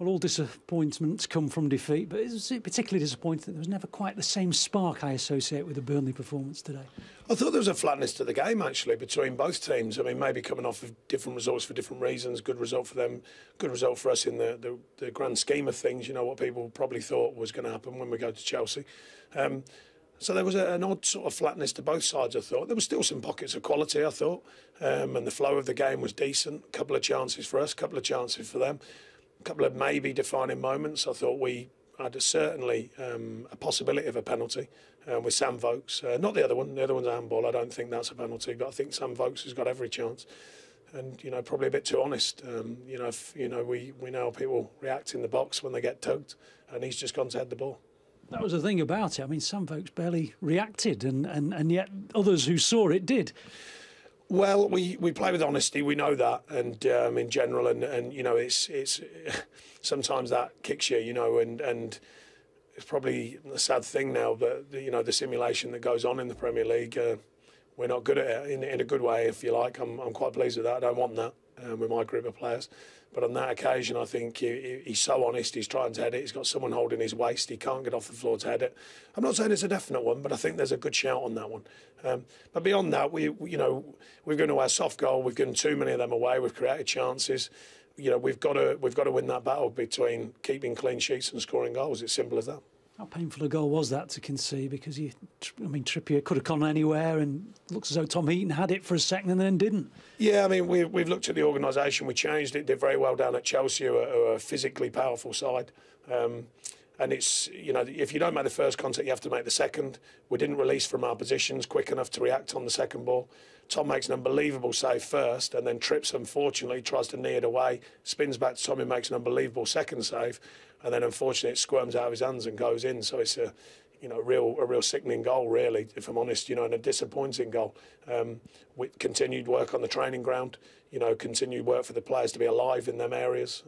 Well, all disappointments come from defeat, but it was particularly disappointing that there was never quite the same spark I associate with the Burnley performance today. I thought there was a flatness to the game, actually, between both teams. I mean, maybe coming off of different results for different reasons. Good result for them, good result for us in the grand scheme of things, you know, what people probably thought was going to happen when we go to Chelsea. So there was an odd sort of flatness to both sides, I thought. There were still some pockets of quality, I thought, and the flow of the game was decent. A couple of chances for us, a couple of chances for them. A couple of maybe defining moments. I thought we had certainly a possibility of a penalty with Sam Vokes. Not the other one. The other one's a handball. I don't think that's a penalty, but I think Sam Vokes has got every chance. And, you know, probably a bit too honest. You know, we know how people react in the box when they get tugged, and he's just gone to head the ball. That was the thing about it. I mean, Sam Vokes barely reacted, and yet others who saw it did. Well, we play with honesty. We know that, and in general, and you know, it's sometimes that kicks you, you know, and it's probably a sad thing now, but you know, the simulation that goes on in the Premier League, we're not good at it in a good way, if you like. I'm quite pleased with that. I don't want that with my group of players. But on that occasion, I think he's so honest. He's trying to head it. He's got someone holding his waist. He can't get off the floor to head it. I'm not saying it's a definite one, but I think there's a good shout on that one. But beyond that, we've given away a soft goal. We've given too many of them away. We've created chances. You know, we've got to win that battle between keeping clean sheets and scoring goals. It's simple as that. How painful a goal was that to concede? Because Trippier could have gone anywhere, and looks as though Tom Heaton had it for a second and then didn't. Yeah, I mean, we've looked at the organisation. We changed it. Did very well down at Chelsea, who are a physically powerful side. And it's, you know, if you don't make the first contact, you have to make the second. We didn't release from our positions quick enough to react on the second ball. Tom makes an unbelievable save first, and then trips, unfortunately, tries to knee it away, spins back to Tommy, makes an unbelievable second save, and then unfortunately it squirms out of his hands and goes in. So it's a real sickening goal, really, if I'm honest, you know, and a disappointing goal. With continued work on the training ground, you know, continued work for the players to be alive in them areas.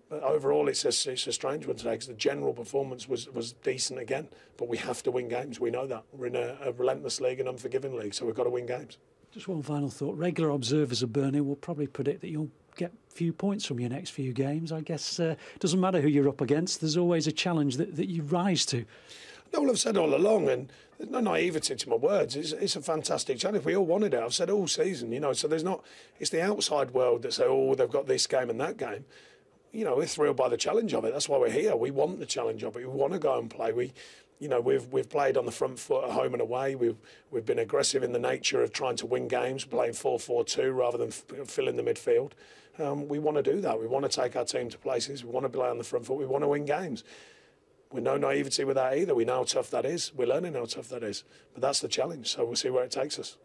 But overall, it's a strange one today because the general performance was decent again. But we have to win games. We know that. We're in a relentless league, an unforgiving league, so we've got to win games. Just one final thought. Regular observers of Burnley will probably predict that you'll get a few points from your next few games. I guess it doesn't matter who you're up against. There's always a challenge that you rise to. No, well, I've said all along, and there's no naivety to my words. It's a fantastic challenge. We all wanted it. I've said all season, you know. So there's not. It's the outside world that say, oh, they've got this game and that game. You know, we're thrilled by the challenge of it. That's why we're here. We want the challenge of it. We want to go and play. We've played on the front foot at home and away. We've been aggressive in the nature of trying to win games, playing 4-4-2 rather than filling the midfield. We want to do that. We want to take our team to places. We want to play on the front foot. We want to win games. We're no naivety with that either. We know how tough that is. We're learning how tough that is. But that's the challenge. So we'll see where it takes us.